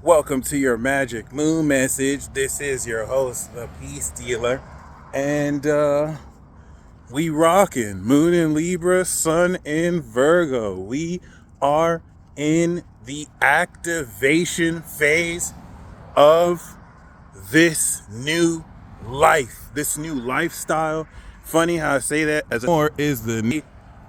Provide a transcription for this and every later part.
Welcome to your Magic Moon message. This is your host, the Peace Dealer, and we rocking Moon in Libra, Sun in Virgo. We are in the activation phase of this new life, this new lifestyle. Funny how I say that, as more is the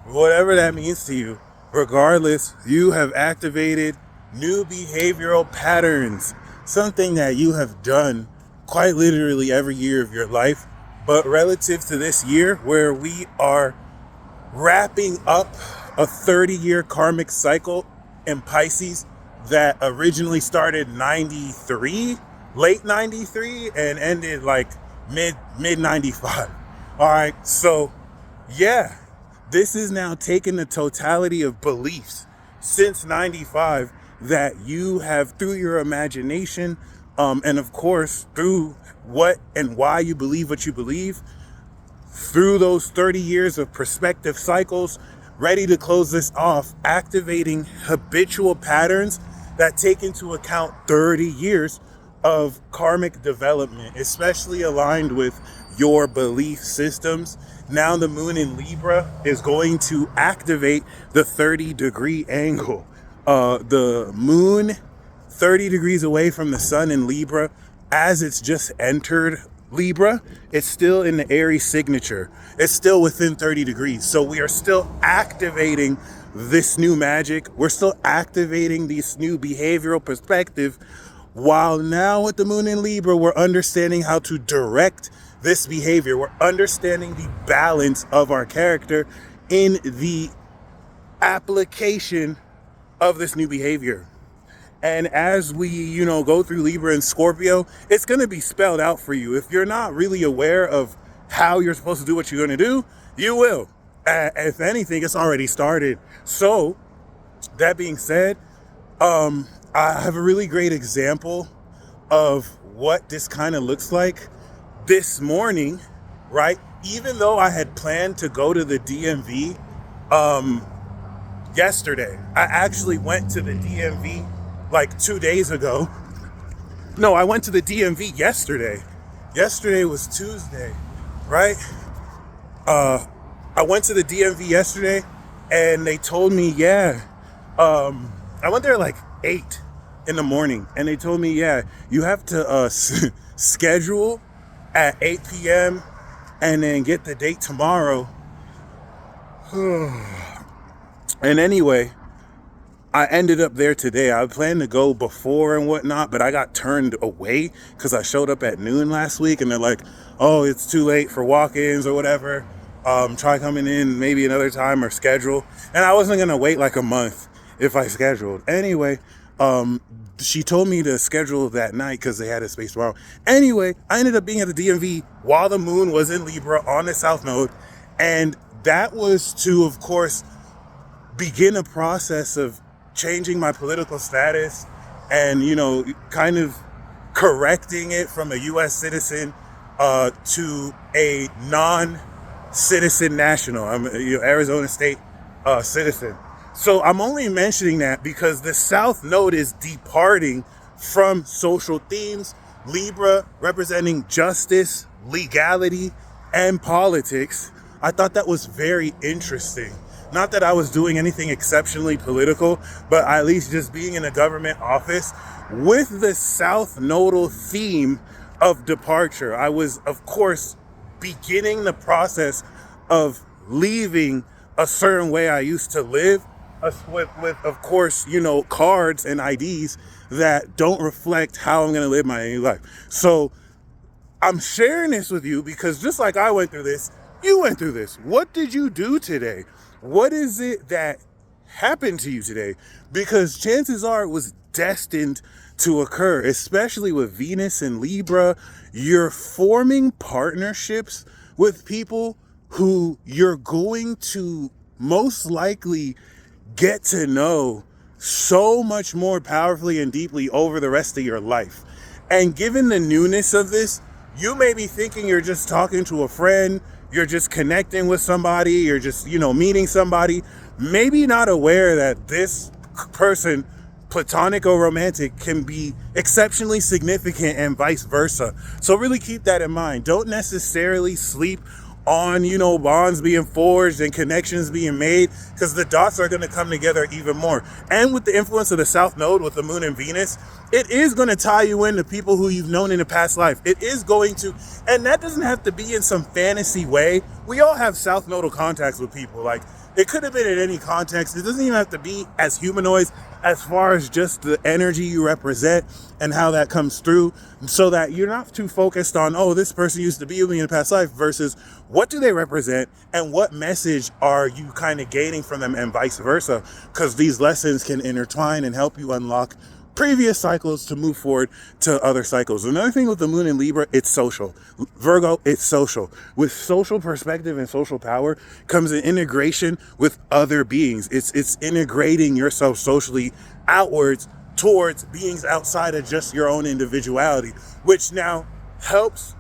whatever that means to you. Regardless, you have activated new behavioral patterns, something that you have done quite literally every year of your life. But relative to this year, where we are wrapping up a 30-year karmic cycle in Pisces that originally started 93, late 93, and ended like mid 95. All right, so yeah, this is now taking the totality of beliefs since 95 that you have, through your imagination, and of course through what and why you believe what you believe, through those 30 years of perspective cycles, ready to close this off, activating habitual patterns that take into account 30 years of karmic development, especially aligned with your belief systems. Now the moon in Libra is going to activate the 30-degree angle. The moon 30 degrees away from the sun in Libra, as it's just entered Libra, it's still in the Aries signature. It's still within 30 degrees. So we are still activating this new magic. We're still activating this new behavioral perspective. While now with the moon in Libra, we're understanding how to direct this behavior. We're understanding the balance of our character in the application of this new behavior. And as we, go through Libra and Scorpio, it's going to be spelled out for you. If you're not really aware of how you're supposed to do what you're going to do, you will. If anything, it's already started. So that being said, I have a really great example of what this kind of looks like this morning, right? Even though I had planned to go to the DMV yesterday, I actually went to the DMV like 2 days ago. No, I went to the DMV yesterday. Yesterday was Tuesday, right? I went to the DMV yesterday and they told me, I went there like 8 in the morning and they told me, you have to schedule at 8 p.m. and then get the date tomorrow. And anyway, I ended up there today. I planned to go before and whatnot, but I got turned away because I showed up at noon last week and they're like, oh, it's too late for walk-ins or whatever. Try coming in maybe another time or schedule. And I wasn't going to wait like a month if I scheduled. Anyway, she told me to schedule that night because they had a space tomorrow. Anyway, I ended up being at the DMV while the moon was in Libra on the South Node. And that was to, of course, begin a process of changing my political status and, kind of correcting it from a U.S. citizen to a non-citizen national. I'm Arizona State citizen. So I'm only mentioning that because the South Node is departing from social themes. Libra representing justice, legality, and politics. I thought that was very interesting. Not that I was doing anything exceptionally political, but at least just being in a government office with the South Nodal theme of departure. I was, of course, beginning the process of leaving a certain way I used to live with of course, cards and IDs that don't reflect how I'm going to live my new life. So I'm sharing this with you because just like I went through this, you went through this. What did you do today? What is it that happened to you today? Because chances are it was destined to occur, especially with Venus and Libra. You're forming partnerships with people who you're going to most likely get to know so much more powerfully and deeply over the rest of your life. And given the newness of this, you may be thinking you're just talking to a friend, you're just connecting with somebody, you're just, meeting somebody, maybe not aware that this person platonic or romantic can be exceptionally significant and vice versa. So really keep that in mind. Don't necessarily sleep on, bonds being forged and connections being made, because the dots are going to come together even more. And with the influence of the South Node with the Moon and Venus, it is going to tie you into people who you've known in a past life. It is going to, and that doesn't have to be in some fantasy way. We all have South Nodal contacts with people. Like, it could have been in any context. It doesn't even have to be as humanoids, as far as just the energy you represent and how that comes through, so that you're not too focused on, oh, this person used to be with me in a past life, versus what do they represent and what message are you kind of gaining from them, and vice versa, because these lessons can intertwine and help you unlock previous cycles to move forward to other cycles. Another thing with the Moon in Libra, it's social. Virgo, it's social. With social perspective and social power comes an integration with other beings. It's integrating yourself socially outwards towards beings outside of just your own individuality, which now helps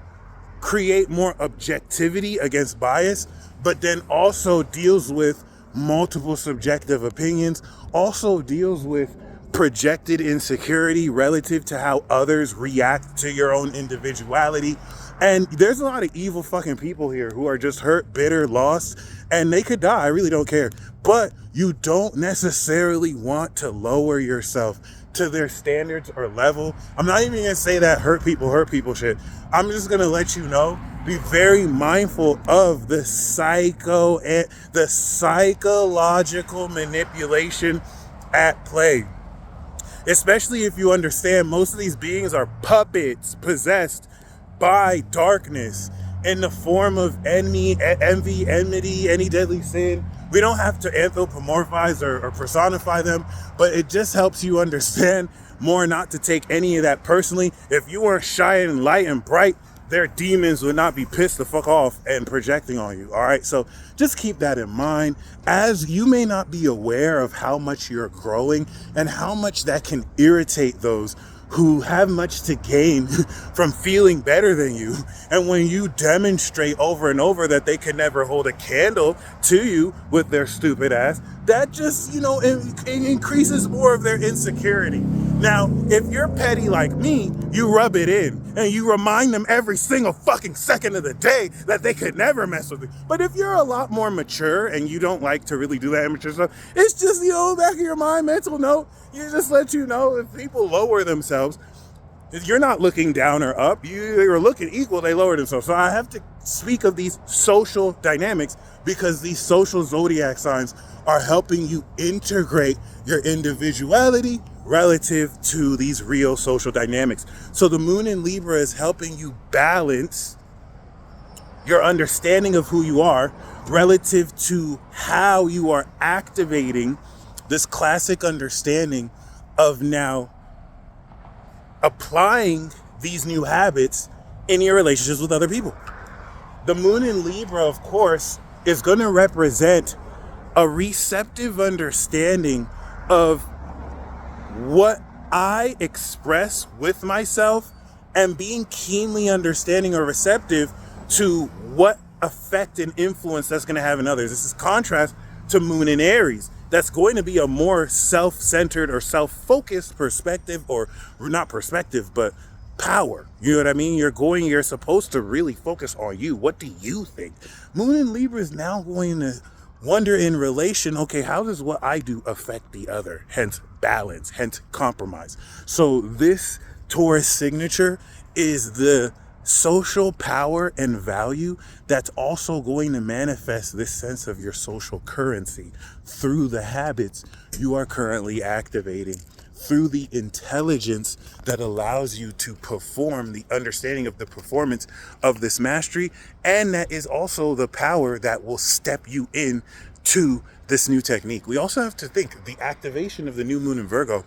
create more objectivity against bias, but then also deals with multiple subjective opinions, also deals with projected insecurity relative to how others react to your own individuality. And there's a lot of evil fucking people here who are just hurt, bitter, lost, and they could die. I really don't care. But you don't necessarily want to lower yourself to their standards or level. I'm not even gonna say that hurt people shit. I'm just gonna let you know, be very mindful of the psychological manipulation at play. Especially if you understand most of these beings are puppets possessed by darkness in the form of envy, enmity, any deadly sin. We don't have to anthropomorphize or personify them, but it just helps you understand more not to take any of that personally. If you weren't shining light and bright, their demons would not be pissed the fuck off and projecting on you. All right, so just keep that in mind, as you may not be aware of how much you're growing and how much that can irritate those who have much to gain from feeling better than you. And when you demonstrate over and over that they can never hold a candle to you with their stupid ass, that just, it increases more of their insecurity. Now, if you're petty like me, you rub it in and you remind them every single fucking second of the day that they could never mess with you. But if you're a lot more mature and you don't like to really do that immature stuff, it's just, back of your mind, mental note, you just let you know, if people lower themselves, if you're not looking down or up, you're looking equal, they lower themselves. So I have to speak of these social dynamics, because these social zodiac signs are helping you integrate your individuality relative to these real social dynamics. So the Moon in Libra is helping you balance your understanding of who you are relative to how you are activating this classic understanding of now applying these new habits in your relationships with other people. The Moon in Libra, of course, is going to represent a receptive understanding of what I express with myself, and being keenly understanding or receptive to what effect and influence that's going to have in others. This is contrast to Moon in Aries. That's going to be a more self-centered or self-focused perspective, or not perspective, but power. You know what I mean? You're supposed to really focus on you. What do you think? Moon in Libra is now going to wonder in relation, okay, how does what I do affect the other? Hence balance, hence compromise. So this Taurus signature is the social power and value that's also going to manifest this sense of your social currency through the habits you are currently activating, through the intelligence that allows you to perform, the understanding of the performance of this mastery, and that is also the power that will step you in to this new technique. We also have to think the activation of the new moon in Virgo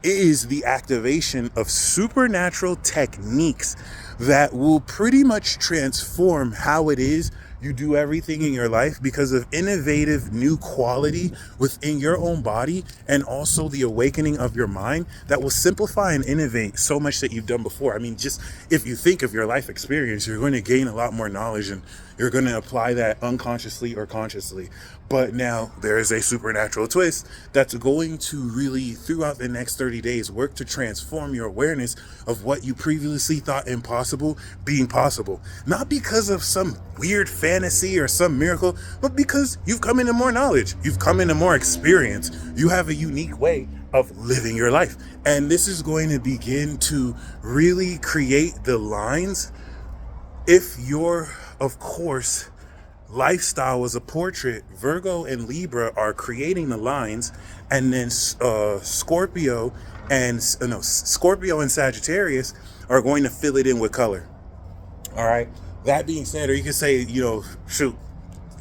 is the activation of supernatural techniques that will pretty much transform how it is you do everything in your life because of innovative new quality within your own body, and also the awakening of your mind that will simplify and innovate so much that you've done before. I mean, just if you think of your life experience, you're going to gain a lot more knowledge, and you're going to apply that unconsciously or consciously. But now there is a supernatural twist that's going to really, throughout the next 30 days, work to transform your awareness of what you previously thought impossible being possible. Not because of some weird fantasy or some miracle, but because you've come into more knowledge, you've come into more experience, you have a unique way of living your life. And this is going to begin to really create the lines. If your, of course, lifestyle was a portrait, Virgo and Libra are creating the lines, and then Scorpio and Sagittarius are going to fill it in with color. All right. That being said, or you can say, shoot,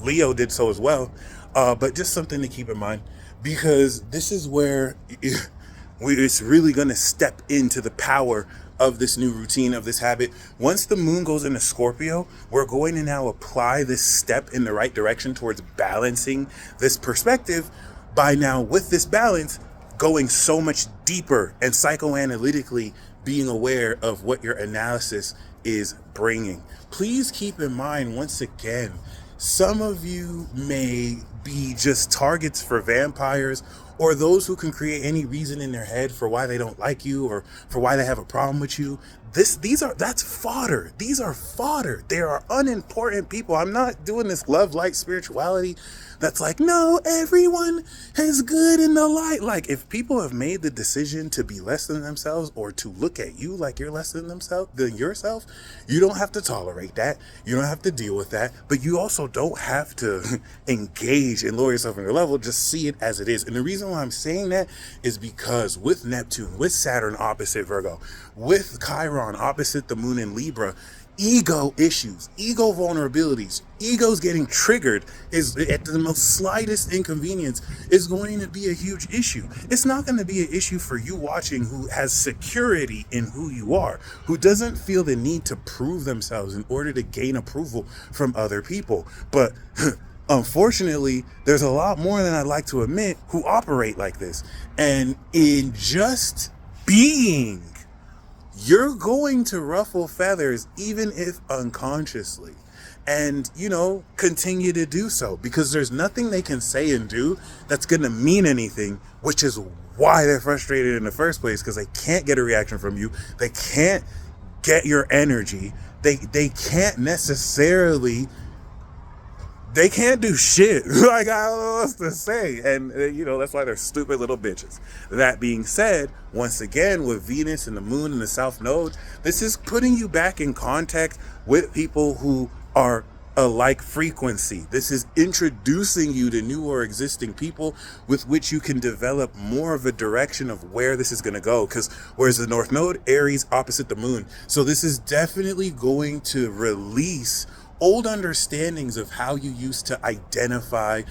Leo did so as well. But just something to keep in mind, because this is where it's really going to step into the power of this new routine, of this habit. Once the moon goes into Scorpio, we're going to now apply this step in the right direction towards balancing this perspective by now, with this balance, going so much deeper and psychoanalytically being aware of what your analysis is bringing. Please keep in mind, once again, some of you may be just targets for vampires, or those who can create any reason in their head for why they don't like you or for why they have a problem with you. That's fodder. These are fodder. They are unimportant people. I'm not doing this love, light, spirituality that's like, no, everyone is good in the light. Like, if people have made the decision to be less than themselves, or to look at you like you're less than yourself, you don't have to tolerate that. You don't have to deal with that. But you also don't have to engage and lower yourself in your level. Just see it as it is. And the reason why I'm saying that is because with Neptune, with Saturn opposite Virgo, with Chiron opposite the moon in Libra, ego issues, ego vulnerabilities, egos getting triggered is at the most slightest inconvenience is going to be a huge issue. It's not going to be an issue for you watching who has security in who you are, who doesn't feel the need to prove themselves in order to gain approval from other people. But unfortunately, there's a lot more than I'd like to admit who operate like this. And in just being, you're going to ruffle feathers, even if unconsciously, and continue to do so, because there's nothing they can say and do that's going to mean anything, which is why they're frustrated in the first place, because they can't get a reaction from you. They can't get your energy. They can't necessarily, they can't do shit. Like, I don't know what else to say. And, that's why they're stupid little bitches. That being said, once again, with Venus and the moon and the South Node, this is putting you back in contact with people who are a like frequency. This is introducing you to new or existing people with which you can develop more of a direction of where this is going to go. Because where's the North Node? Aries opposite the moon. So this is definitely going to release old understandings of how you used to identify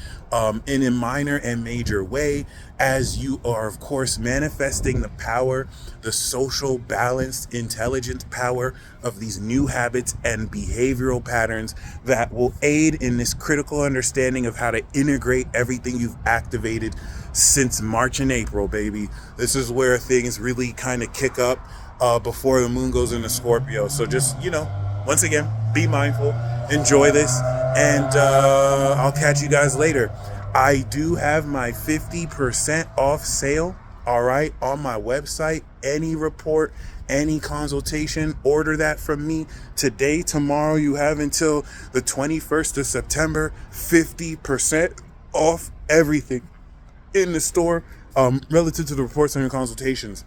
in a minor and major way, as you are, of course, manifesting the power, the social, balanced, intelligent power of these new habits and behavioral patterns that will aid in this critical understanding of how to integrate everything you've activated since March and April, baby. This is where things really kind of kick up before the moon goes into Scorpio. So just, once again, be mindful, enjoy this, and I'll catch you guys later. I do have my 50% off sale, all right, on my website. Any report, any consultation, order that from me today, tomorrow. You have until the 21st of September, 50% off everything in the store relative to the reports and your consultations.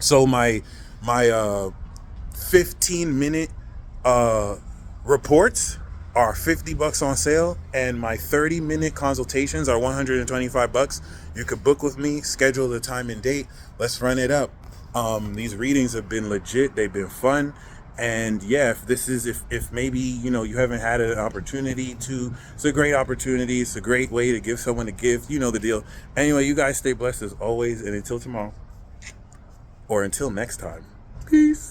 So my 15-minute reports are $50 on sale, and my 30-minute consultations are $125. You could book with me, schedule the time and date. Let's run it up. These readings have been legit. They've been fun. And yeah, if maybe, you haven't had an opportunity to, it's a great opportunity. It's a great way to give someone a gift. You know the deal. Anyway, you guys stay blessed as always. And until tomorrow, or until next time, peace.